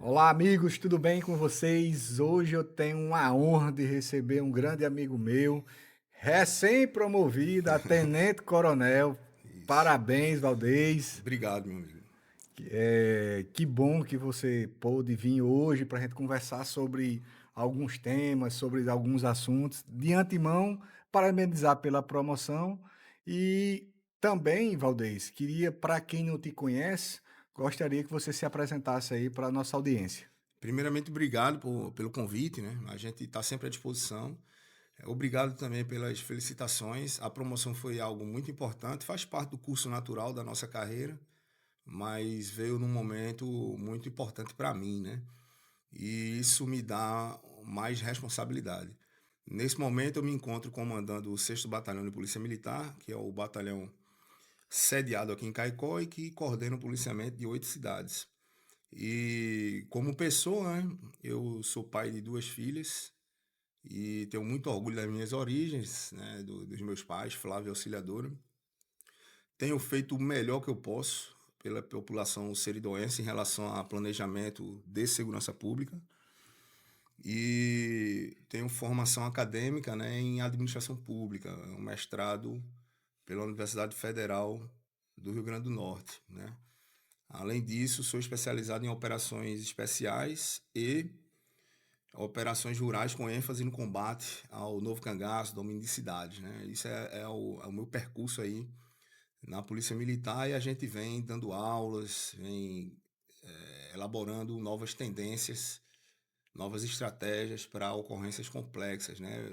Olá, amigos, tudo bem com vocês? Hoje eu tenho uma honra de receber um grande amigo meu, recém-promovido a tenente-coronel. Isso. Parabéns, Valdez. Obrigado, meu amigo. Que bom que você pôde vir hoje para a gente conversar sobre alguns temas, sobre alguns assuntos. De antemão, parabenizar pela promoção e também, Valdez, queria, para quem não te conhece, gostaria que você se apresentasse aí para a nossa audiência. Primeiramente, obrigado pelo convite, né? A gente está sempre à disposição. Obrigado também pelas felicitações. A promoção foi algo muito importante, faz parte do curso natural da nossa carreira, mas veio num momento muito importante para mim, né? E isso me dá mais responsabilidade. Nesse momento, eu me encontro comandando o 6º Batalhão de Polícia Militar, que é o batalhão sediado aqui em Caicó e que coordena o policiamento de 8 cidades. E como pessoa, né, eu sou pai de 2 filhas e tenho muito orgulho das minhas origens, né, dos meus pais, Flávia e Auxiliadora. Tenho feito o melhor que eu posso pela população seridoense em relação a planejamento de segurança pública e tenho formação acadêmica, né, em administração pública, um mestrado pela Universidade Federal do Rio Grande do Norte, né? Além disso, sou especializado em operações especiais e operações rurais com ênfase no combate ao novo cangaço, domínio de cidades, né? Isso é o meu percurso aí na Polícia Militar e a gente vem dando aulas, vem elaborando novas tendências, novas estratégias para ocorrências complexas, né?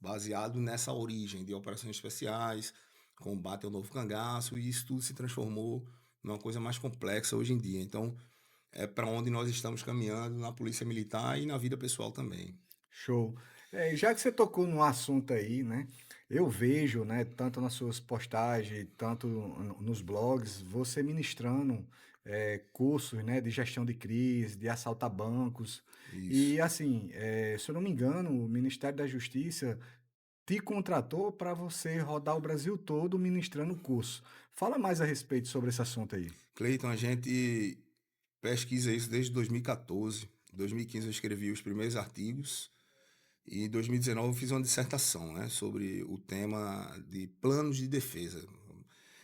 Baseado nessa origem de operações especiais, combate ao novo cangaço, e isso tudo se transformou numa coisa mais complexa hoje em dia. Então, é para onde nós estamos caminhando na Polícia Militar e na vida pessoal também. Show. Já que você tocou no assunto aí, né? Eu vejo, né, tanto nas suas postagens, tanto nos blogs, você ministrando cursos, né, de gestão de crise, de assalto a bancos. Isso. E assim, se eu não me engano, o Ministério da Justiça te contratou para você rodar o Brasil todo ministrando curso. Fala mais a respeito sobre esse assunto aí. Cleiton, a gente pesquisa isso desde 2014. Em 2015 eu escrevi os primeiros artigos e em 2019 eu fiz uma dissertação, né, sobre o tema de planos de defesa.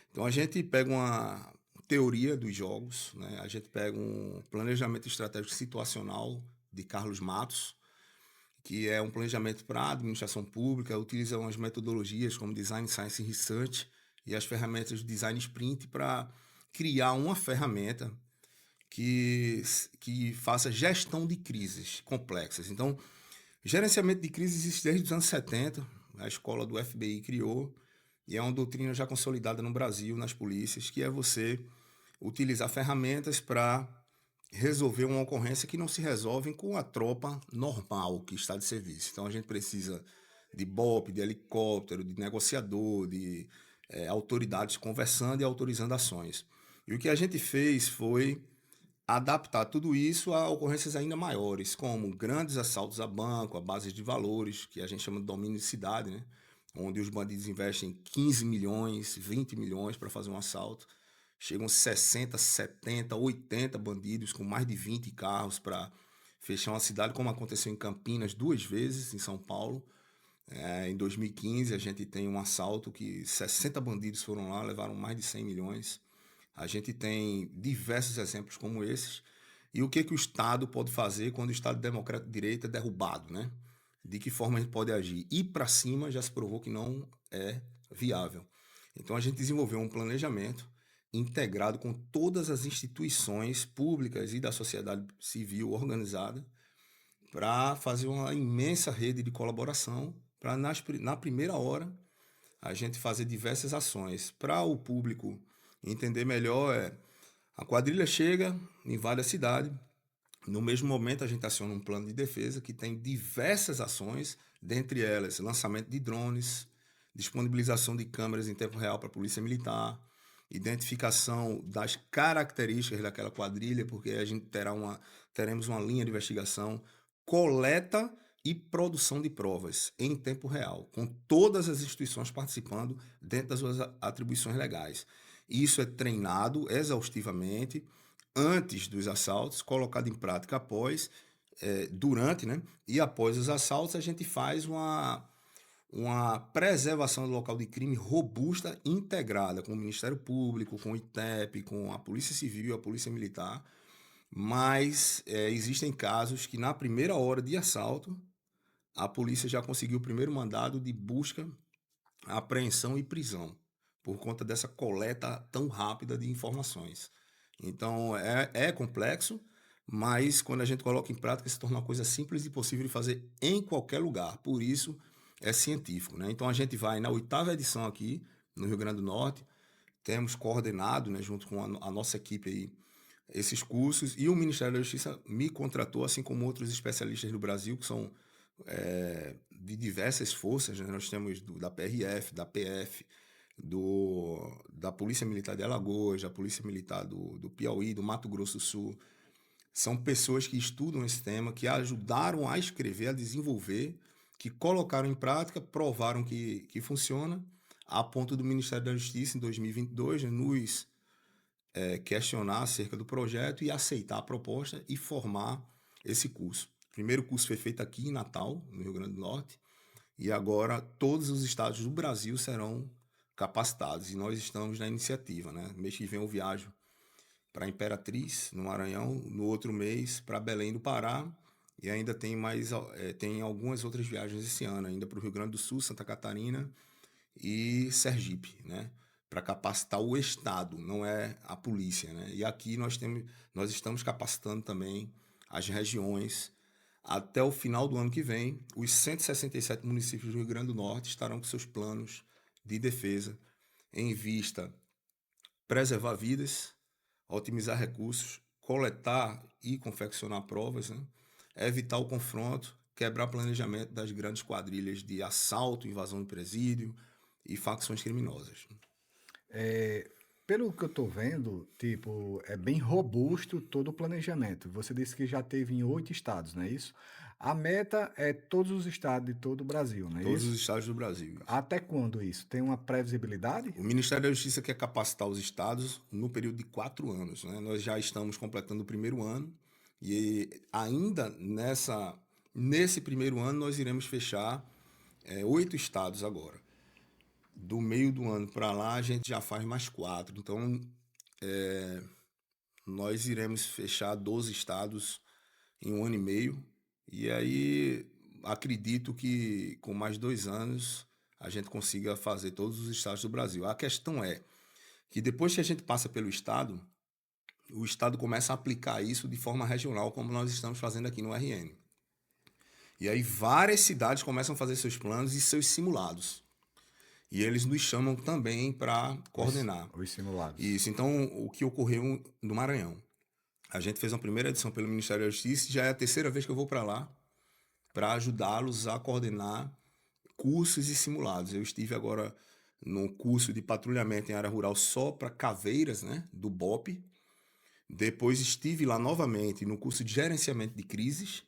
Então a gente pega uma teoria dos jogos, né? A gente pega um planejamento estratégico situacional de Carlos Matos, que é um planejamento para administração pública, utiliza umas metodologias como Design Science Research e as ferramentas de Design Sprint para criar uma ferramenta que, que faça gestão de crises complexas. Então, gerenciamento de crises existe desde os anos 70, a escola do FBI criou, e é uma doutrina já consolidada no Brasil, nas polícias, que é você utilizar ferramentas para resolver uma ocorrência que não se resolve com a tropa normal que está de serviço. Então a gente precisa de BOP, de helicóptero, de negociador, de autoridades conversando e autorizando ações. E o que a gente fez foi adaptar tudo isso a ocorrências ainda maiores, como grandes assaltos a banco, a bases de valores, que a gente chama de domínio de cidade, né? Onde os bandidos investem 15 milhões, 20 milhões para fazer um assalto. Chegam 60, 70, 80 bandidos com mais de 20 carros para fechar uma cidade, como aconteceu em Campinas 2 vezes, em São Paulo. Em 2015 a gente tem um assalto que 60 bandidos foram lá, levaram mais de 100 milhões. A gente tem diversos exemplos como esses. E o que, que o Estado pode fazer quando o Estado Democrático de Direito é derrubado, né? De que forma a gente pode agir? Ir para cima já se provou que não é viável. Então a gente desenvolveu um planejamento integrado com todas as instituições públicas e da sociedade civil organizada para fazer uma imensa rede de colaboração para na primeira hora a gente fazer diversas ações para o público entender melhor. A quadrilha chega, invade a cidade, no mesmo momento a gente aciona um plano de defesa que tem diversas ações, dentre elas lançamento de drones, disponibilização de câmeras em tempo real para a polícia militar, identificação das características daquela quadrilha, porque a gente teremos uma linha de investigação, coleta e produção de provas em tempo real, com todas as instituições participando dentro das suas atribuições legais. Isso é treinado exaustivamente antes dos assaltos, colocado em prática após, durante, né? E após os assaltos, a gente faz uma preservação do local de crime robusta, integrada com o Ministério Público, com o ITEP, com a Polícia Civil e a Polícia Militar. Mas existem casos que, na primeira hora de assalto, a polícia já conseguiu o primeiro mandado de busca, apreensão e prisão, por conta dessa coleta tão rápida de informações. Então, é complexo, mas quando a gente coloca em prática, se torna uma coisa simples e possível de fazer em qualquer lugar. Por isso, é científico, né? Então, a gente vai na 8ª edição aqui, no Rio Grande do Norte, temos coordenado, né, junto com a nossa equipe aí, esses cursos, e o Ministério da Justiça me contratou, assim como outros especialistas do Brasil, que são de diversas forças, né? Nós temos da PRF, da PF, da Polícia Militar de Alagoas, da Polícia Militar do Piauí, do Mato Grosso do Sul. São pessoas que estudam esse tema, que ajudaram a escrever, a desenvolver, que colocaram em prática, provaram que funciona, a ponto do Ministério da Justiça, em 2022, né, nos questionar acerca do projeto e aceitar a proposta e formar esse curso. O primeiro curso foi feito aqui em Natal, no Rio Grande do Norte, e agora todos os estados do Brasil serão capacitados, e nós estamos na iniciativa, né? No mês que vem eu viajo para Imperatriz, no Maranhão, no outro mês para Belém do Pará, e ainda tem algumas outras viagens esse ano, ainda para o Rio Grande do Sul, Santa Catarina e Sergipe, né? Para capacitar o Estado, não é a polícia, né? E aqui nós estamos capacitando também as regiões. Até o final do ano que vem, os 167 municípios do Rio Grande do Norte estarão com seus planos de defesa em vista preservar vidas, otimizar recursos, coletar e confeccionar provas, né? Evitar o confronto, quebrar planejamento das grandes quadrilhas de assalto, invasão de presídio e facções criminosas. É, pelo que eu tô vendo, tipo, é bem robusto todo o planejamento. Você disse que já teve em 8 estados, não é isso? A meta é todos os estados de todo o Brasil, não é Todos os isso? estados do Brasil. Isso. Até quando isso? Tem uma previsibilidade? O Ministério da Justiça quer capacitar os estados no período de 4 anos, né? Nós já estamos completando o primeiro ano e ainda nesse primeiro ano nós iremos fechar 8 estados agora. Do meio do ano para lá a gente já faz mais 4. Então nós iremos fechar 12 estados em 1 ano e meio. E aí acredito que com mais 2 anos a gente consiga fazer todos os estados do Brasil. A questão é que depois que a gente passa pelo estado, o estado começa a aplicar isso de forma regional, como nós estamos fazendo aqui no RN. E aí várias cidades começam a fazer seus planos e seus simulados. E eles nos chamam também para coordenar. Os simulados. Isso. Então, o que ocorreu no Maranhão? A gente fez uma primeira edição pelo Ministério da Justiça e já é a terceira vez que eu vou para lá para ajudá-los a coordenar cursos e simulados. Eu estive agora no curso de patrulhamento em área rural só para caveiras, né, do BOP. Depois estive lá novamente no curso de gerenciamento de crises,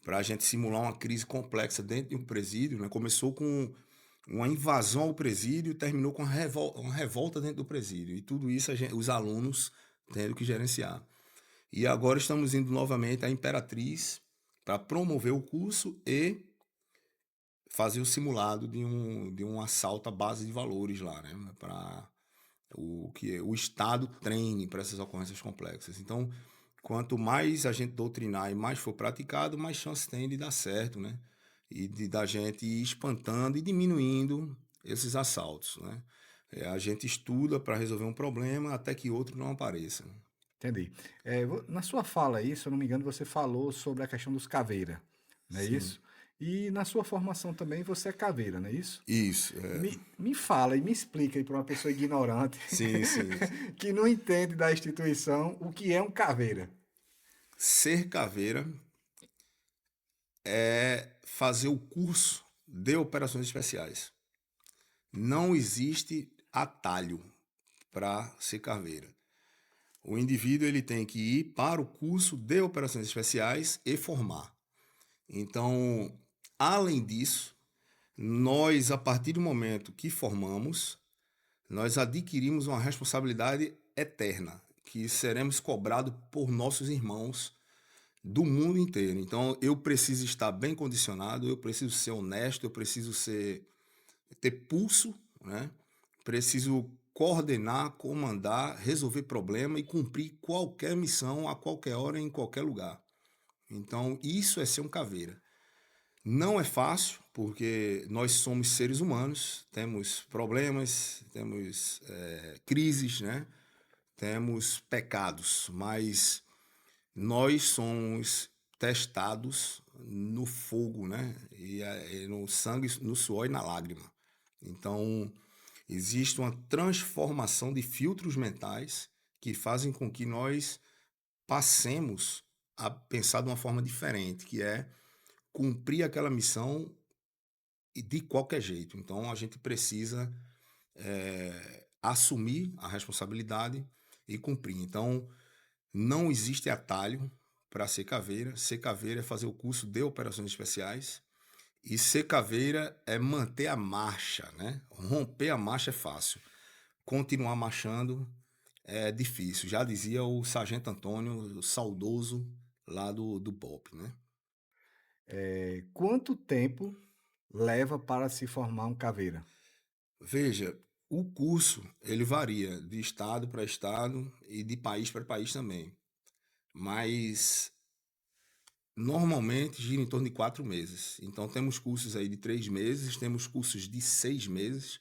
para a gente simular uma crise complexa dentro de um presídio, né? Começou com uma invasão ao presídio e terminou com uma revolta dentro do presídio. E tudo isso os alunos tendo que gerenciar. E agora estamos indo novamente à Imperatriz para promover o curso e fazer o simulado de um assalto à base de valores lá, né? Para que o Estado treine para essas ocorrências complexas. Então, quanto mais a gente doutrinar e mais for praticado, mais chance tem de dar certo, né? E da gente ir espantando e diminuindo esses assaltos, né? A gente estuda para resolver um problema até que outro não apareça. Entendi. Na sua fala aí, se eu não me engano, você falou sobre a questão dos caveira, não é Sim. isso? E na sua formação também você é caveira, não é isso? Isso. Me fala e me explica aí para uma pessoa ignorante Sim, sim. que não entende da instituição o que é um caveira. Ser caveira é fazer o curso de operações especiais. Não existe atalho para ser caveira. O indivíduo ele tem que ir para o curso de operações especiais e formar. Então, além disso, nós, a partir do momento que formamos, nós adquirimos uma responsabilidade eterna, que seremos cobrados por nossos irmãos do mundo inteiro. Então, eu preciso estar bem condicionado, eu preciso ser honesto, eu preciso ter pulso, né? Preciso coordenar, comandar, resolver problema e cumprir qualquer missão a qualquer hora, em qualquer lugar. Então, isso é ser um caveira. Não é fácil, porque nós somos seres humanos, temos problemas, temos crises, né? Temos pecados, mas nós somos testados no fogo, né? E no sangue, no suor e na lágrima. Então, existe uma transformação de filtros mentais que fazem com que nós passemos a pensar de uma forma diferente, que é cumprir aquela missão e de qualquer jeito. Então, a gente precisa assumir a responsabilidade e cumprir. Então, não existe atalho para ser caveira. Ser caveira é fazer o curso de operações especiais. E ser caveira é manter a marcha, né? Romper a marcha é fácil. Continuar marchando é difícil. Já dizia o Sargento Antônio, o saudoso lá do BOPE, né? Quanto tempo leva para se formar um caveira? Veja, o curso ele varia de estado para estado e de país para país também. Mas normalmente gira em torno de 4 meses. Então temos cursos aí de 3 meses, temos cursos de 6 meses.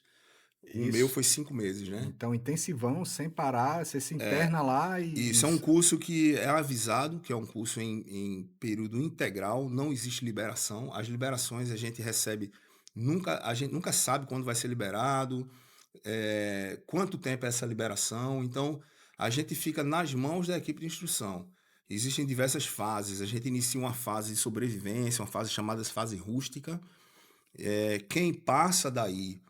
O meu Isso. foi 5 meses, né? Então, intensivão, sem parar, você se interna lá e Isso é um isso. curso que é avisado, que é um curso em período integral, não existe liberação. As liberações a gente recebe, a gente nunca sabe quando vai ser liberado, quanto tempo é essa liberação. Então, a gente fica nas mãos da equipe de instrução. Existem diversas fases. A gente inicia uma fase de sobrevivência, uma fase chamada fase rústica. Quem passa daí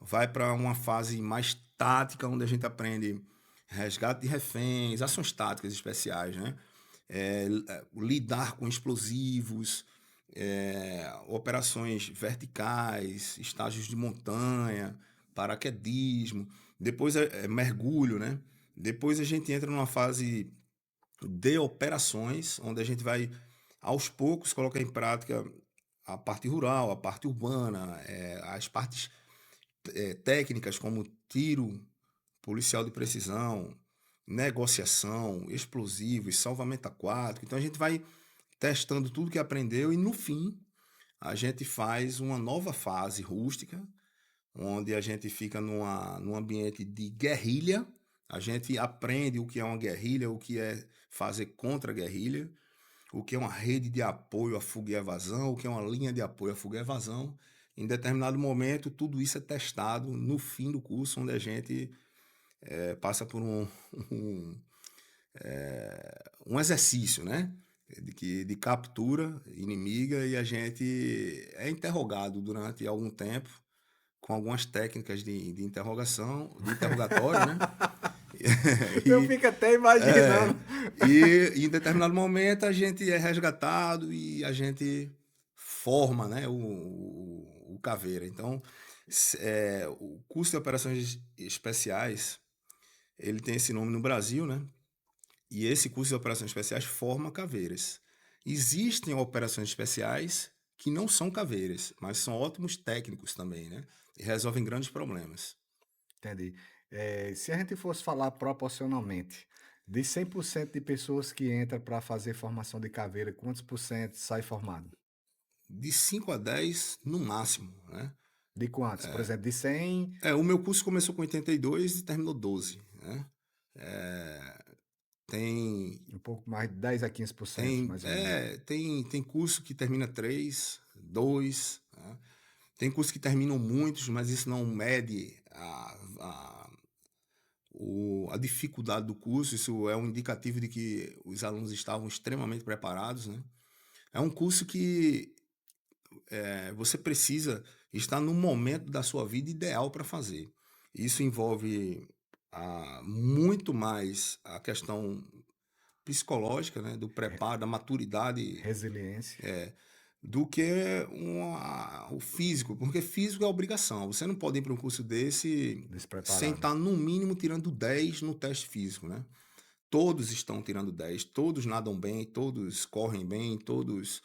vai para uma fase mais tática, onde a gente aprende resgate de reféns, ações táticas especiais, né? Lidar com explosivos, operações verticais, estágios de montanha, paraquedismo, depois mergulho, né? Depois a gente entra numa fase de operações, onde a gente vai aos poucos colocar em prática a parte rural, a parte urbana, as partes técnicas como tiro, policial de precisão, negociação, explosivos, salvamento aquático. Então a gente vai testando tudo que aprendeu e no fim a gente faz uma nova fase rústica, onde a gente fica num ambiente de guerrilha. A gente aprende o que é uma guerrilha, o que é fazer contra a guerrilha, o que é uma rede de apoio à fuga e evasão, o que é uma linha de apoio à fuga e evasão. Em determinado momento, tudo isso é testado no fim do curso, onde a gente passa por um, um exercício, né? De captura inimiga e a gente é interrogado durante algum tempo com algumas técnicas de interrogação, de interrogatório, né? Eu E, fico até imaginando. e em determinado momento a gente é resgatado e a gente forma, né, o caveira. Então, o curso de operações especiais, ele tem esse nome no Brasil, né? E esse curso de operações especiais forma caveiras. Existem operações especiais que não são caveiras, mas são ótimos técnicos também, né? E resolvem grandes problemas. Entendi. Se a gente fosse falar proporcionalmente, de 100% de pessoas que entram para fazer formação de caveira, quantos por cento sai formado? De 5 a 10 no máximo, né? De quantos? Por exemplo, de 100, O meu curso começou com 82 e terminou 12, né? É, tem, um pouco mais de 10 a 15%, mais ou menos. tem curso que termina 3, 2, né? Tem curso que terminam muitos, mas isso não mede a dificuldade do curso. Isso é um indicativo de que os alunos estavam extremamente preparados, né? É um curso que você precisa estar no momento da sua vida ideal para fazer. Isso envolve muito mais a questão psicológica, né, do Re- preparo, da maturidade Resiliência. do que o físico, porque físico é obrigação. Você não pode ir para um curso desse sem Despreparado. estar, no mínimo, tirando 10 no teste físico, né? Todos estão tirando 10, todos nadam bem, todos correm bem, todos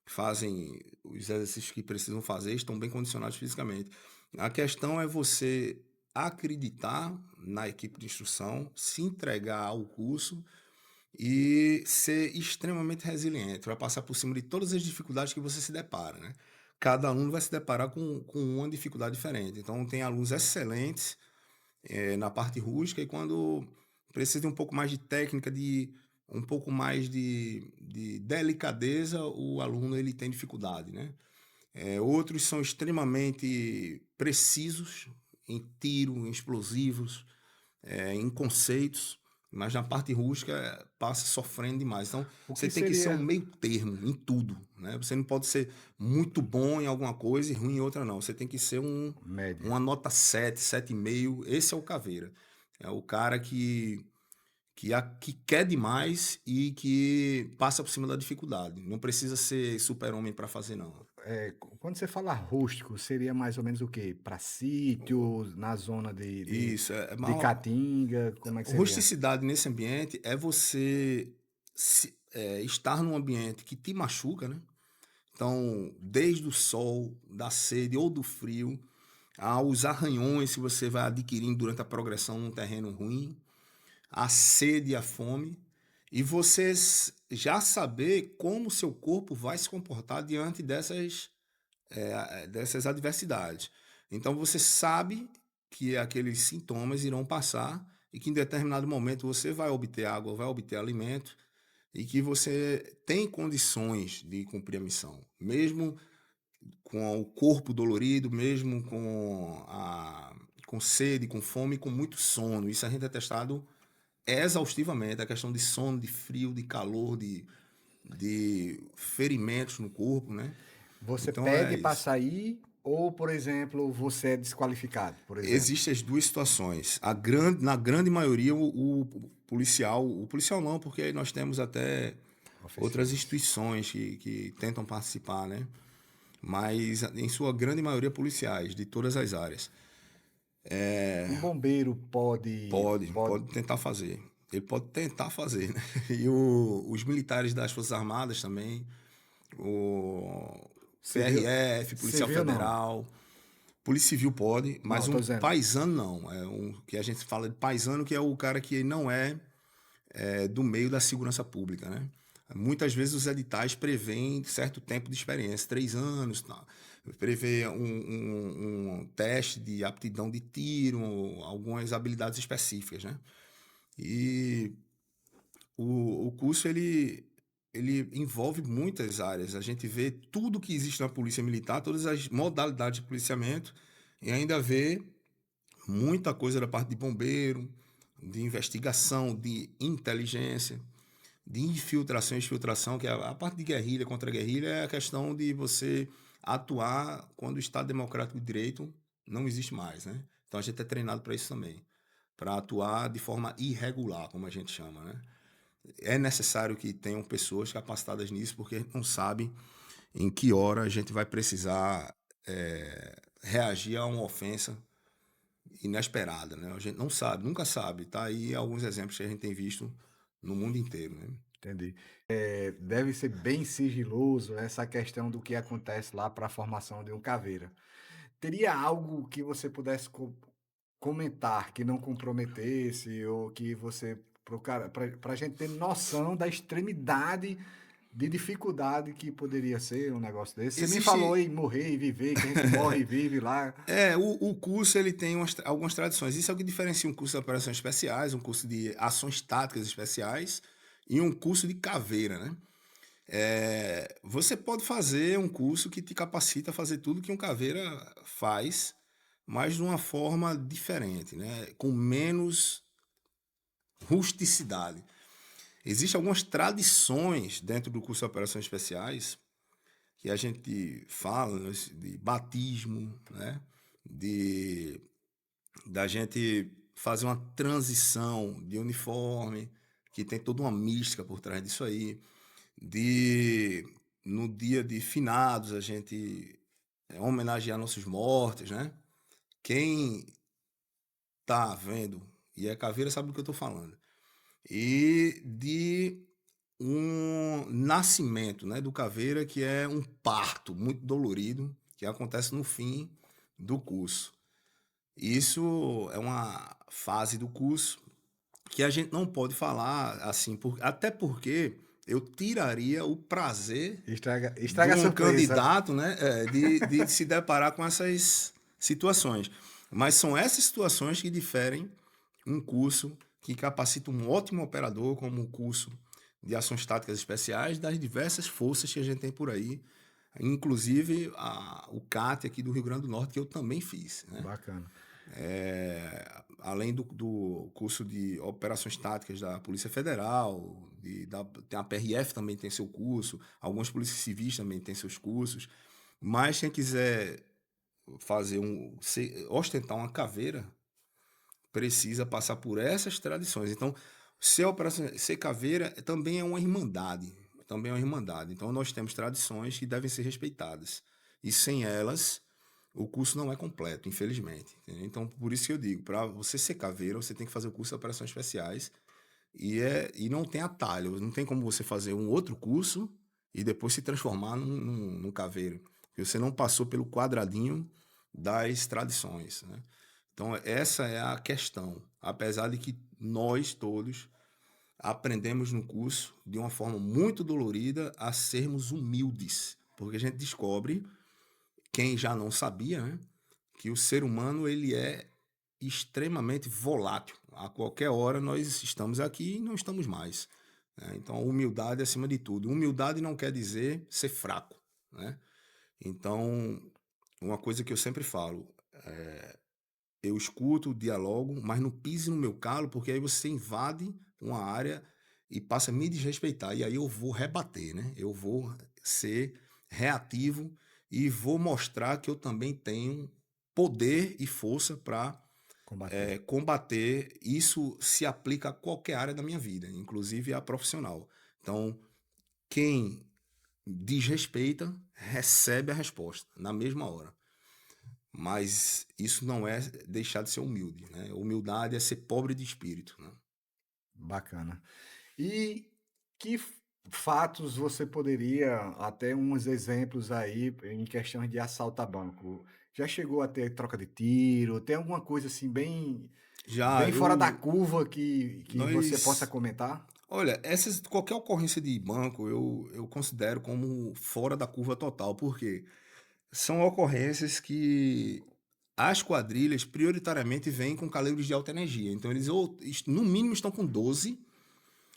fazem os exercícios que precisam fazer, estão bem condicionados fisicamente. A questão é você acreditar na equipe de instrução, se entregar ao curso e ser extremamente resiliente, vai passar por cima de todas as dificuldades que você se depara, né? Cada aluno vai se deparar com uma dificuldade diferente. Então, tem alunos excelentes na parte rústica, e quando precisa de um pouco mais de técnica, de um pouco mais de delicadeza, o aluno ele tem dificuldade, né? Outros são extremamente precisos em tiro, em explosivos, em conceitos, mas na parte rústica passa sofrendo demais. Então, O você que tem que ser um seria meio termo em tudo, né? Você não pode ser muito bom em alguma coisa e ruim em outra, não. Você tem que ser média? uma nota 7, 7,5. Esse é o caveira. É o cara que quer demais e que passa por cima da dificuldade. Não precisa ser super-homem para fazer, não. Quando você fala rústico, seria mais ou menos o quê? Para sítios, na zona Isso, de Caatinga, como é que seria? rusticidade nesse ambiente é você estar num ambiente que te machuca, né? Então, desde o sol, da sede ou do frio, aos arranhões que você vai adquirindo durante a progressão num terreno ruim, a sede e a fome, e você já saber como seu corpo vai se comportar diante dessas adversidades. Então você sabe que aqueles sintomas irão passar e que em determinado momento você vai obter água, vai obter alimento e que você tem condições de cumprir a missão, mesmo com o corpo dolorido, mesmo com sede, com fome, com muito sono. Isso a gente é testado exaustivamente, a questão de sono, de frio, de calor, de ferimentos no corpo, né? Você Então é pede para isso. sair ou, por exemplo, você é desqualificado, por exemplo? Existem as duas situações. Na grande maioria, o policial, o policial não, porque aí nós temos até outras Ofensivos. instituições que tentam participar, né? Mas em sua grande maioria policiais, de todas as áreas. Um bombeiro pode Pode tentar fazer. Ele pode tentar fazer, né? E os militares das Forças Armadas também, o civil, PRF, Policial civil não. Federal. Polícia Civil pode, Não, mas tô um dizendo. paisano não. É um que a gente fala de paisano, que é o cara que não do meio da segurança pública, né? Muitas vezes os editais prevêem certo tempo de experiência, 3 anos, tá? Prevê um teste de aptidão de tiro, algumas habilidades específicas, né? E o curso ele envolve muitas áreas. A gente vê tudo que existe na Polícia Militar, todas as modalidades de policiamento, e ainda vê muita coisa da parte de bombeiro, de investigação, de inteligência, de infiltração e exfiltração, que é a parte de guerrilha contra guerrilha é a questão de você atuar quando o Estado Democrático de Direito não existe mais, né? Então a gente é treinado para isso também, para atuar de forma irregular, como a gente chama, né? É necessário que tenham pessoas capacitadas nisso, porque a gente não sabe em que hora a gente vai precisar reagir a uma ofensa inesperada, né? A gente não sabe, nunca sabe. Tá aí alguns exemplos que a gente tem visto no mundo inteiro, né? Entendi. Deve ser bem sigiloso essa questão do que acontece lá para a formação de um caveira. Teria algo que você pudesse comentar que não comprometesse ou que você para a gente ter noção da extremidade de dificuldade que poderia ser um negócio desse? Você me falou Existe. em morrer e viver, que a gente morre e vive lá. O curso ele tem algumas tradições. Isso é o que diferencia um curso de operações especiais, um curso de ações táticas especiais e um curso de caveira, né? Você pode fazer um curso que te capacita a fazer tudo que um caveira faz, mas de uma forma diferente, né? Com menos rusticidade. Existem algumas tradições dentro do curso de operações especiais que a gente fala, né, de batismo, né? De da gente fazer uma transição de uniforme, que tem toda uma mística por trás disso aí, de no dia de finados, a gente homenagear nossos mortos, né? Quem tá vendo e é caveira sabe do que eu tô falando. E de um nascimento, né, do caveira, que é um parto muito dolorido, que acontece no fim do curso. Isso é uma fase do curso que a gente não pode falar assim, até porque eu tiraria o prazer de Estraga a um surpresa. candidato, né, de se deparar com essas situações. Mas são essas situações que diferem um curso que capacita um ótimo operador, como o curso de ações táticas especiais, das diversas forças que a gente tem por aí, inclusive o CAT aqui do Rio Grande do Norte, que eu também fiz, né? Bacana. Além do curso de operações táticas da Polícia Federal, tem a PRF também tem seu curso, algumas polícias civis também têm seus cursos, mas quem quiser ostentar uma caveira, precisa passar por essas tradições. Então, ser caveira também é uma irmandade, também é uma irmandade. Então, nós temos tradições que devem ser respeitadas, e sem elas o curso não é completo, infelizmente. Entendeu? Então, por isso que eu digo, para você ser caveira, você tem que fazer o curso de operações especiais e não tem atalho, não tem como você fazer um outro curso e depois se transformar num caveiro, porque você não passou pelo quadradinho das tradições, né? Então, essa é a questão. Apesar de que nós todos aprendemos no curso, de uma forma muito dolorida, a sermos humildes, porque a gente descobre, quem já não sabia, né, que o ser humano ele é extremamente volátil. A qualquer hora nós estamos aqui e não estamos mais, né? Então, humildade acima de tudo. Humildade não quer dizer ser fraco, né? Então, uma coisa que eu sempre falo, eu escuto, dialogo, mas não pise no meu calo, porque aí você invade uma área e passa a me desrespeitar. E aí eu vou rebater, né? Eu vou ser reativo e vou mostrar que eu também tenho poder e força para Combater. combater. Isso se aplica a qualquer área da minha vida, inclusive a profissional. Então, quem desrespeita recebe a resposta na mesma hora. Mas isso não é deixar de ser humilde, né? Humildade é ser pobre de espírito, né? Bacana. E que fatos você poderia, até uns exemplos aí, em questão de assalto a banco? Já chegou a ter troca de tiro? Tem alguma coisa assim Já bem fora da curva que você possa nós, comentar? olha, qualquer ocorrência de banco eu considero como fora da curva total, porque são ocorrências que as quadrilhas prioritariamente vêm com calibres de alta energia. Então eles no mínimo estão com 12,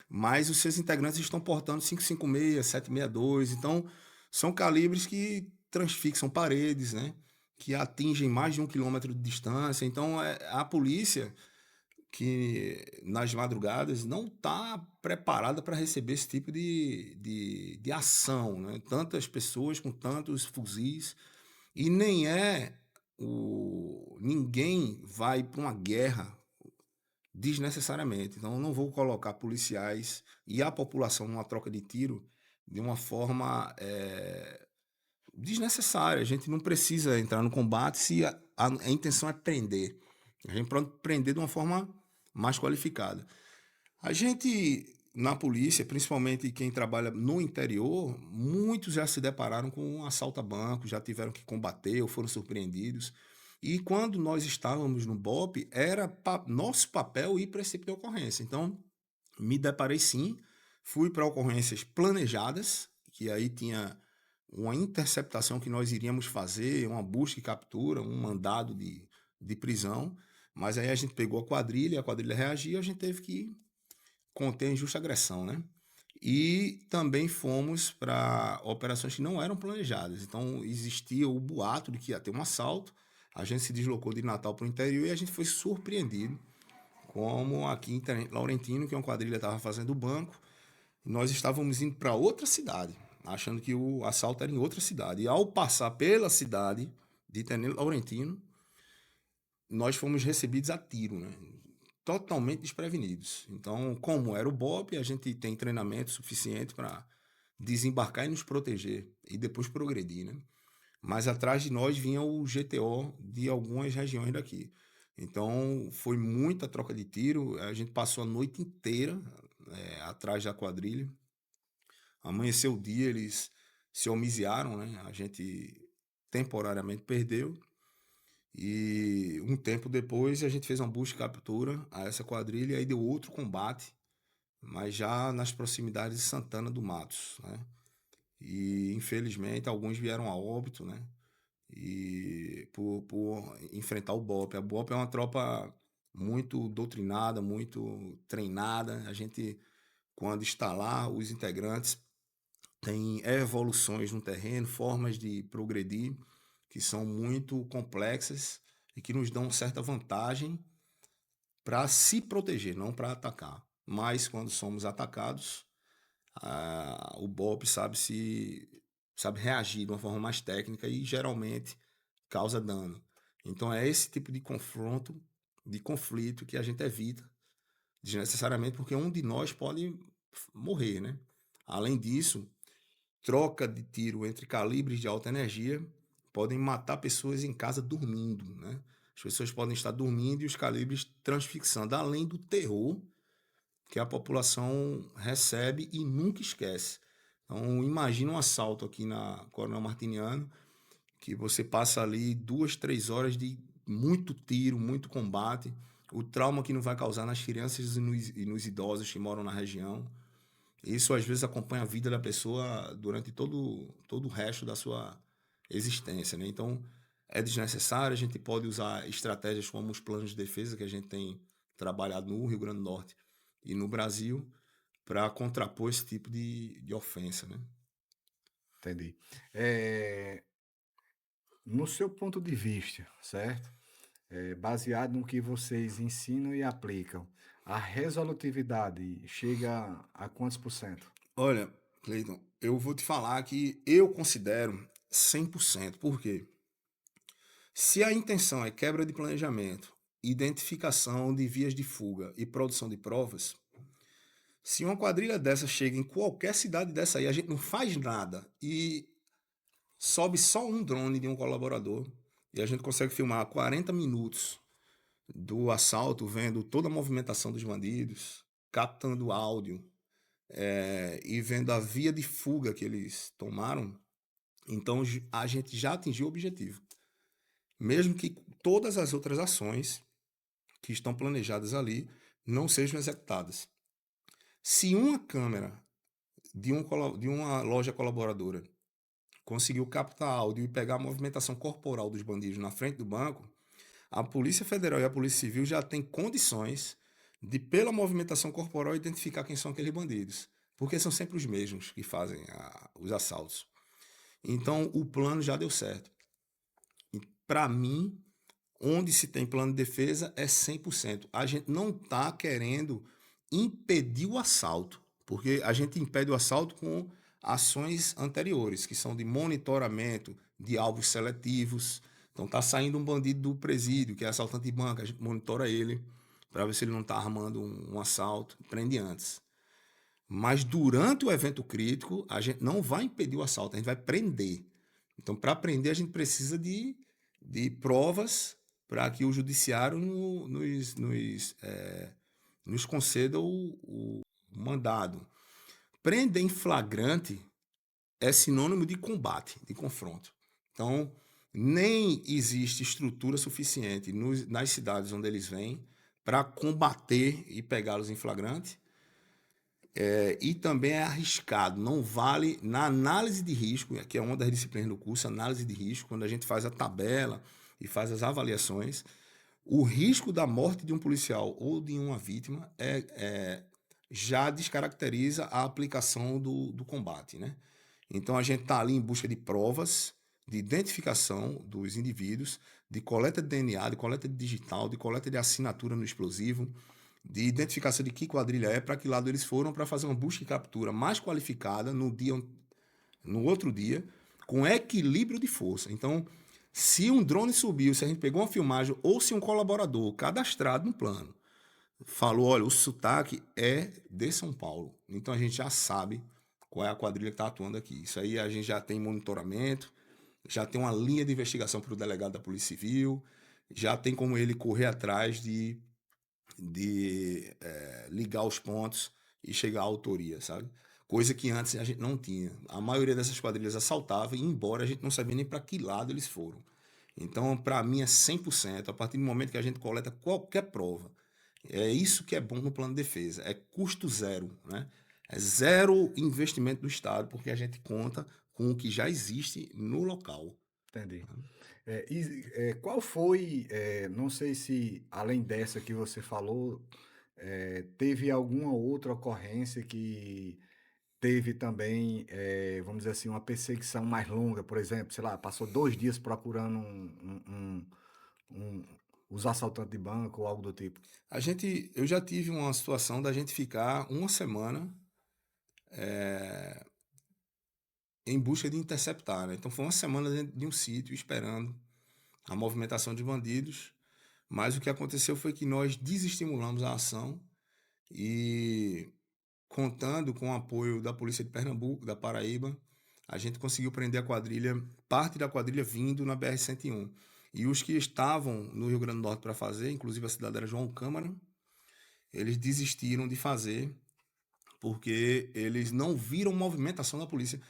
mas os seus integrantes estão portando 5,56, 7,62. Então, são calibres que transfixam paredes, né? Que atingem mais de 1 quilômetro de distância. Então, a polícia, que nas madrugadas, não está preparada para receber esse tipo de ação, né? Tantas pessoas com tantos fuzis. E nem é ninguém vai para uma guerra desnecessariamente. Então, eu não vou colocar policiais e a população numa troca de tiro de uma forma desnecessária. A gente não precisa entrar no combate se a intenção é prender. A gente pode prender de uma forma mais qualificada. A gente, na polícia, principalmente quem trabalha no interior, muitos já se depararam com um assalto a banco, já tiveram que combater ou foram surpreendidos. E quando nós estávamos no BOP, era nosso papel ir para esse tipo de ocorrência. Então, me deparei sim, fui para ocorrências planejadas, que aí tinha uma interceptação que nós iríamos fazer, uma busca e captura, um mandado de prisão. Mas aí a gente pegou a quadrilha reagiu, a gente teve que conter a injusta agressão, né? E também fomos para operações que não eram planejadas. Então, existia o boato de que ia ter um assalto. A gente se deslocou de Natal para o interior e a gente foi surpreendido. Como aqui em Tenente Laurentino, que uma quadrilha estava fazendo o banco, nós estávamos indo para outra cidade, achando que o assalto era em outra cidade. E ao passar pela cidade de Tenente Laurentino, nós fomos recebidos a tiro, né? Totalmente desprevenidos. Então, como era o BOP, a gente tem treinamento suficiente para desembarcar e nos proteger e depois progredir, né? Mas atrás de nós vinha o GTO de algumas regiões daqui. Então foi muita troca de tiro, a gente passou a noite inteira atrás da quadrilha. Amanheceu o dia, eles se homiziaram, né? A gente temporariamente perdeu. E um tempo depois a gente fez uma busca e captura a essa quadrilha e aí deu outro combate, mas já nas proximidades de Santana do Matos, né? E infelizmente alguns vieram a óbito, né? E por enfrentar o BOPE. A BOPE é uma tropa muito doutrinada, muito treinada. A gente, quando está lá, os integrantes têm evoluções no terreno, formas de progredir que são muito complexas e que nos dão certa vantagem para se proteger, não para atacar. Mas quando somos atacados, o BOPE sabe reagir de uma forma mais técnica e geralmente causa dano. Então é esse tipo de confronto, de conflito que a gente evita desnecessariamente, porque um de nós pode morrer, né? Além disso, troca de tiro entre calibres de alta energia podem matar pessoas em casa dormindo, né? As pessoas podem estar dormindo e os calibres transfixando, além do terror que a população recebe e nunca esquece. Então, imagina um assalto aqui na Coronel Martiniano, que você passa ali 2, 3 horas de muito tiro, muito combate, o trauma que não vai causar nas crianças e nos idosos que moram na região. Isso às vezes acompanha a vida da pessoa durante todo o resto da sua existência, né? Então é desnecessário, a gente pode usar estratégias como os planos de defesa que a gente tem trabalhado no Rio Grande do Norte e no Brasil para contrapor esse tipo de ofensa, né? Entendi. No seu ponto de vista, certo? Baseado no que vocês ensinam e aplicam, a resolutividade chega a quantos por cento? Olha, Cleiton, eu vou te falar que eu considero 100%. Por quê? Se a intenção é quebra de planejamento, identificação de vias de fuga e produção de provas, se uma quadrilha dessa chega em qualquer cidade dessa aí, a gente não faz nada e sobe só um drone de um colaborador e a gente consegue filmar 40 minutos do assalto, vendo toda a movimentação dos bandidos, captando áudio e vendo a via de fuga que eles tomaram, então a gente já atingiu o objetivo. Mesmo que todas as outras ações que estão planejadas ali não sejam executadas. Se uma câmera de uma loja colaboradora conseguiu captar áudio e pegar a movimentação corporal dos bandidos na frente do banco, a Polícia Federal e a Polícia Civil já têm condições de, pela movimentação corporal, identificar quem são aqueles bandidos. Porque são sempre os mesmos que fazem os assaltos. Então, o plano já deu certo. E, para mim, onde se tem plano de defesa é 100%. A gente não está querendo impedir o assalto, porque a gente impede o assalto com ações anteriores, que são de monitoramento de alvos seletivos. Então tá saindo um bandido do presídio, que é assaltante de banca, a gente monitora ele para ver se ele não está armando um assalto, prende antes. Mas durante o evento crítico, a gente não vai impedir o assalto, a gente vai prender. Então, para prender, a gente precisa de provas para que o judiciário nos conceda o mandado. Prender em flagrante é sinônimo de combate, de confronto. Então, nem existe estrutura suficiente nas cidades onde eles vêm para combater e pegá-los em flagrante. E também é arriscado, não vale na análise de risco, que é uma das disciplinas do curso, análise de risco, quando a gente faz a tabela e faz as avaliações, o risco da morte de um policial ou de uma vítima já descaracteriza a aplicação do combate, né? Então a gente está ali em busca de provas, de identificação dos indivíduos, de coleta de DNA, de coleta de digital, de coleta de assinatura no explosivo, de identificação de que quadrilha é, para que lado eles foram, para fazer uma busca e captura mais qualificada no outro dia, com equilíbrio de força. Então, se um drone subiu, se a gente pegou uma filmagem, ou se um colaborador cadastrado no plano falou, olha, o sotaque é de São Paulo, então a gente já sabe qual é a quadrilha que está atuando aqui. Isso aí a gente já tem monitoramento, já tem uma linha de investigação para o delegado da Polícia Civil, já tem como ele correr atrás de ligar os pontos e chegar à autoria, sabe? Coisa que antes a gente não tinha. A maioria dessas quadrilhas assaltava e ia embora, a gente não sabia nem para que lado eles foram. Então, para mim é 100%, a partir do momento que a gente coleta qualquer prova. É isso que é bom no plano de defesa, é custo zero, né? É zero investimento do Estado, porque a gente conta com o que já existe no local. Entendi. Qual foi, não sei se além dessa que você falou, teve alguma outra ocorrência que teve também, vamos dizer assim, uma perseguição mais longa, por exemplo, sei lá, passou 2 dias procurando um- os assaltantes de banco ou algo do tipo? Eu já tive uma situação da gente ficar uma semana em busca de interceptar, né? Então foi uma semana dentro de um sítio esperando a movimentação de bandidos, mas o que aconteceu foi que nós desestimulamos a ação e, contando com o apoio da Polícia de Pernambuco, da Paraíba, a gente conseguiu prender a quadrilha, parte da quadrilha vindo na BR-101. E os que estavam no Rio Grande do Norte para fazer, inclusive a cidade era João Câmara, eles desistiram de fazer porque eles não viram movimentação da polícia.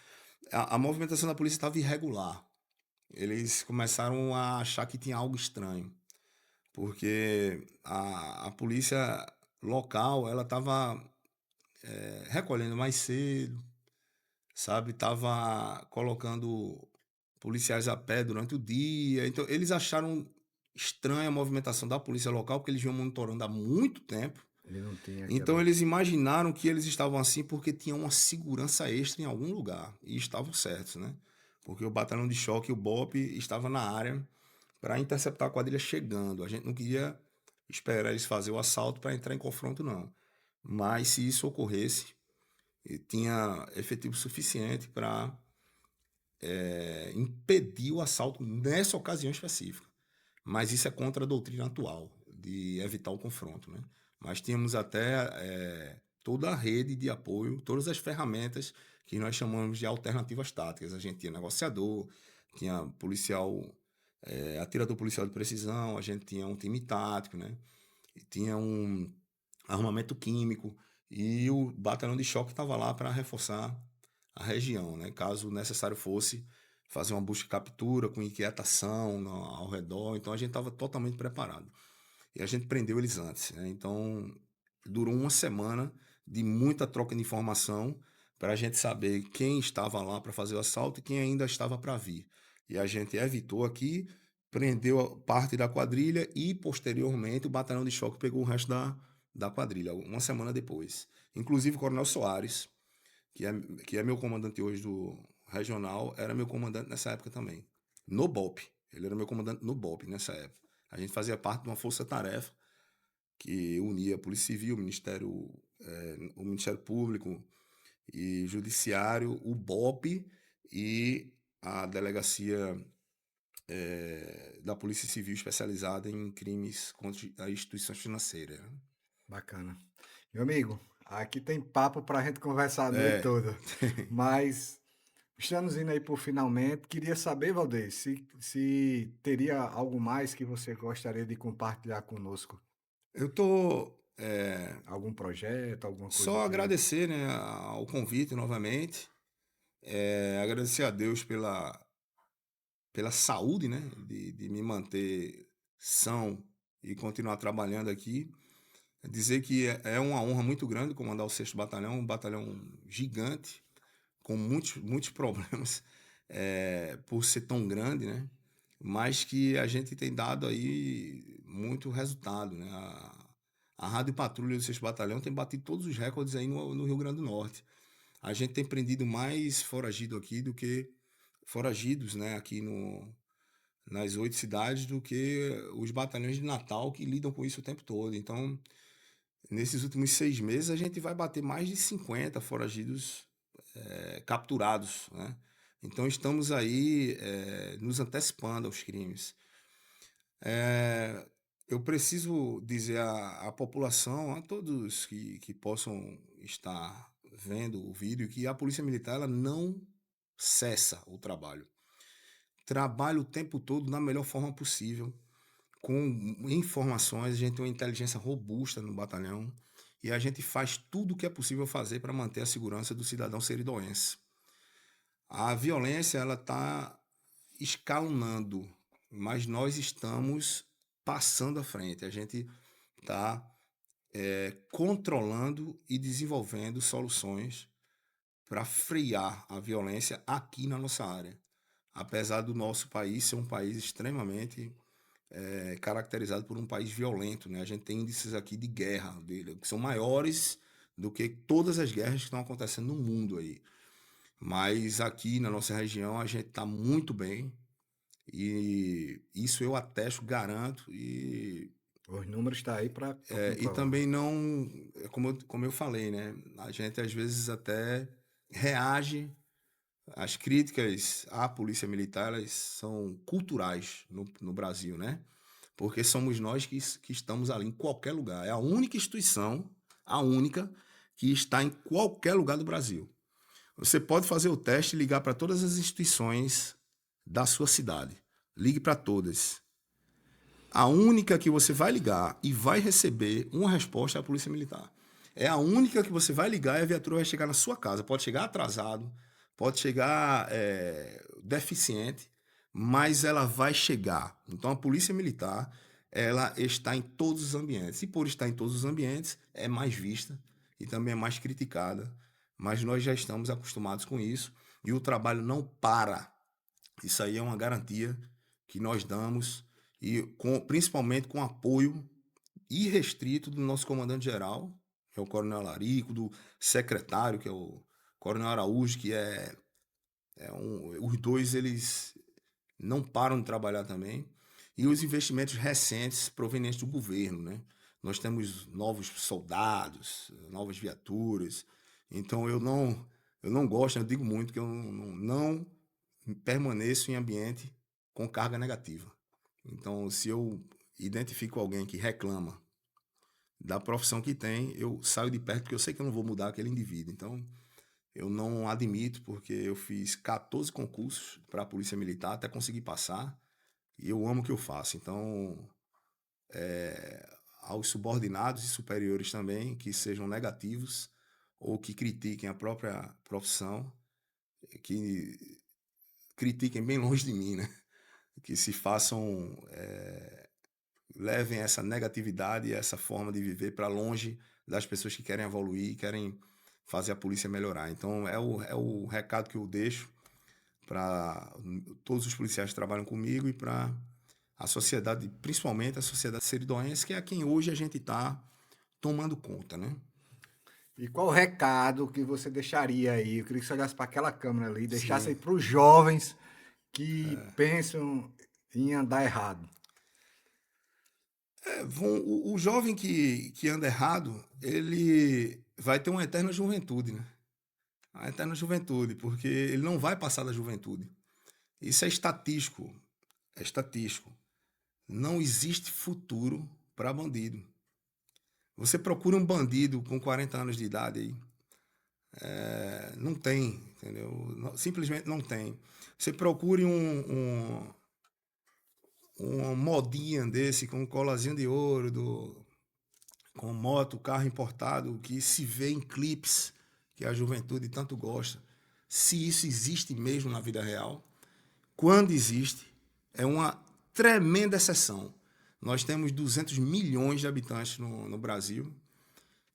A movimentação da polícia estava irregular. Eles começaram a achar que tinha algo estranho, porque a polícia local ela estava recolhendo mais cedo, sabe? Tava colocando policiais a pé durante o dia. Então, eles acharam estranha a movimentação da polícia local, porque eles vinham monitorando há muito tempo. Ele não tinha Então, aquela. eles imaginaram que eles estavam assim porque tinham uma segurança extra em algum lugar. E estavam certos, né? Porque o batalhão de choque, o BOP, estava na área para interceptar a quadrilha chegando. A gente não queria esperar eles fazer o assalto para entrar em confronto, não. Mas se isso ocorresse, tinha efetivo suficiente para impedir o assalto nessa ocasião específica. Mas isso é contra a doutrina atual, de evitar o confronto. Né? Mas tínhamos até toda a rede de apoio, todas as ferramentas que nós chamamos de alternativas táticas. A gente tinha negociador, tinha policial, atirador policial de precisão, a gente tinha um time tático, né? E tinha um armamento químico e o batalhão de choque estava lá para reforçar a região, né? Caso necessário fosse fazer uma busca e captura com inquietação ao redor, então a gente estava totalmente preparado. E a gente prendeu eles antes, né? Então durou uma semana de muita troca de informação para a gente saber quem estava lá para fazer o assalto e quem ainda estava para vir. E a gente evitou aqui, prendeu parte da quadrilha e posteriormente o batalhão de choque pegou o resto da quadrilha, uma semana depois. Inclusive o Coronel Soares, que é, que é meu comandante hoje do regional, era meu comandante nessa época também. No BOP. Ele era meu comandante no BOP nessa época. A gente fazia parte de uma força-tarefa que unia a Polícia Civil, o Ministério Público e Judiciário, o BOP e a Delegacia da Polícia Civil especializada em crimes contra as instituições financeiras. Né? Bacana. Meu amigo, aqui tem papo para a gente conversar a noite É, toda, mas estamos indo aí por finalmente. Queria saber, Valdez, se teria algo mais que você gostaria de compartilhar conosco. eu tô Algum projeto, alguma coisa só que. agradecer, né, ao convite novamente, agradecer a Deus pela saúde, né, de me manter são e continuar trabalhando aqui. Dizer que é uma honra muito grande comandar o 6º Batalhão, um batalhão gigante, com muitos problemas, por ser tão grande, né? Mas que a gente tem dado aí muito resultado, né? A Rádio Patrulha do 6º Batalhão tem batido todos os recordes aí no Rio Grande do Norte. A gente tem prendido mais foragido aqui do que foragidos, né? Aqui nas 8 cidades do que os batalhões de Natal que lidam com isso o tempo todo. Então, nesses últimos 6 meses, a gente vai bater mais de 50 foragidos capturados, né? Então estamos aí nos antecipando aos crimes. É, eu preciso dizer à população, a todos que possam estar vendo o vídeo que a Polícia Militar ela não cessa o trabalho. Trabalha o tempo todo da melhor forma possível, com informações, a gente tem uma inteligência robusta no batalhão e a gente faz tudo o que é possível fazer para manter a segurança do cidadão seridoense. A violência ela está escalonando, mas nós estamos passando à frente. A gente está controlando e desenvolvendo soluções para frear a violência aqui na nossa área. Apesar do nosso país ser um país extremamente caracterizado por um país violento, né? A gente tem índices aqui de guerra dele, que são maiores do que todas as guerras que estão acontecendo no mundo aí. Mas aqui na nossa região a gente está muito bem e isso eu atesto, garanto Os números estão aí para e comprovar. também não, como eu falei, né? A gente às vezes até reage. As críticas à polícia militar elas são culturais no Brasil, né? Porque somos nós que estamos ali em qualquer lugar. É a única instituição, a única, que está em qualquer lugar do Brasil. Você pode fazer o teste e ligar para todas as instituições da sua cidade. Ligue para todas. A única que você vai ligar e vai receber uma resposta é a Polícia Militar. É a única que você vai ligar e a viatura vai chegar na sua casa. Pode chegar atrasado, pode chegar deficiente, mas ela vai chegar. Então a Polícia Militar ela está em todos os ambientes. E por estar em todos os ambientes, é mais vista e também é mais criticada. Mas nós já estamos acostumados com isso e o trabalho não para. Isso aí é uma garantia que nós damos e principalmente com apoio irrestrito do nosso comandante-geral, que é o Coronel Larico, do secretário, que é o Coronel Araújo, que os dois eles não param de trabalhar também, e os investimentos recentes provenientes do governo, né? Nós temos novos soldados, novas viaturas, então eu não gosto, eu digo muito que eu não permaneço em ambiente com carga negativa. Então, se eu identifico alguém que reclama da profissão que tem, eu saio de perto porque eu sei que eu não vou mudar aquele indivíduo. Então, eu não admito porque eu fiz 14 concursos para a Polícia Militar até conseguir passar e eu amo o que eu faço. Então, aos subordinados e superiores também que sejam negativos ou que critiquem a própria profissão, que critiquem bem longe de mim, né? Que se façam, levem essa negatividade e essa forma de viver para longe das pessoas que querem evoluir, querem fazer a polícia melhorar. Então, é o recado que eu deixo para todos os policiais que trabalham comigo e para a sociedade, principalmente a sociedade seridoense, que é a quem hoje a gente está tomando conta, né? E qual o recado que você deixaria aí? Eu queria que você olhasse para aquela câmera ali e deixasse aí Sim. para os jovens que pensam em andar errado. O jovem que anda errado, ele vai ter uma eterna juventude, né? A eterna juventude, porque ele não vai passar da juventude. Isso é estatístico. É estatístico. Não existe futuro para bandido. Você procura um bandido com 40 anos de idade aí, não tem, entendeu? Simplesmente não tem. Você procure um modinha desse com um colazinho de ouro, com moto, carro importado, que se vê em clipes, que a juventude tanto gosta. Se isso existe mesmo na vida real, quando existe, é uma tremenda exceção. Nós temos 200 milhões de habitantes no Brasil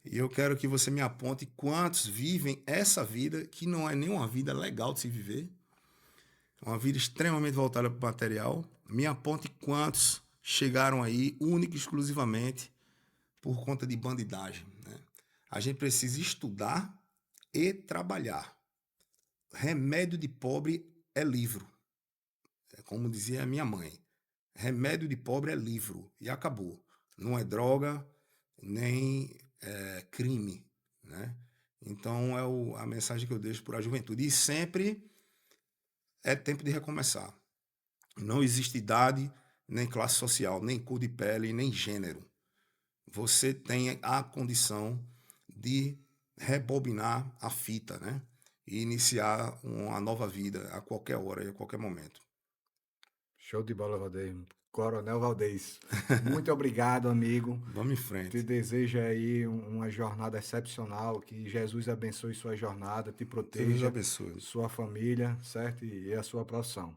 e eu quero que você me aponte quantos vivem essa vida que não é nem uma vida legal de se viver, uma vida extremamente voltada para o material. Me aponte quantos chegaram aí única e exclusivamente por conta de bandidagem, né? A gente precisa estudar e trabalhar. Remédio de pobre é livro. É como dizia a minha mãe. Remédio de pobre é livro. E acabou. Não é droga, nem crime, né? Então a mensagem que eu deixo para a juventude. E sempre é tempo de recomeçar. Não existe idade, nem classe social, nem cor de pele, nem gênero. Você tem a condição de rebobinar a fita, né? E iniciar uma nova vida a qualquer hora e a qualquer momento. Show de bola, Valdez. Coronel Valdez. Muito obrigado, amigo. Vamos em Te frente. desejo aí uma jornada excepcional, que Jesus abençoe sua jornada, te Deus proteja, abençoe. sua família, certo? E a sua profissão.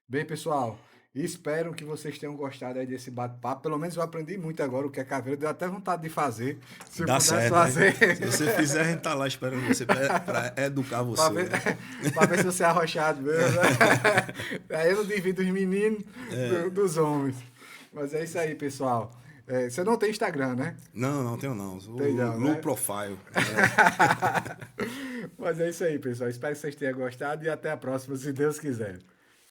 Bem, pessoal, espero que vocês tenham gostado aí desse bate-papo. Pelo menos eu aprendi muito agora o que é caveira. Deu até vontade de fazer. Se eu Dá pudesse certo, né? fazer, Se você fizer, a gente tá lá esperando você para educar para você, ver, né? pra ver se você é arrochado mesmo, né? Aí eu não divido os meninos dos homens. Mas é isso aí, pessoal. Você não tem Instagram, né? Não, não tenho não. Tem O não, low né? profile. Mas é isso aí, pessoal. Espero que vocês tenham gostado e até a próxima, se Deus quiser.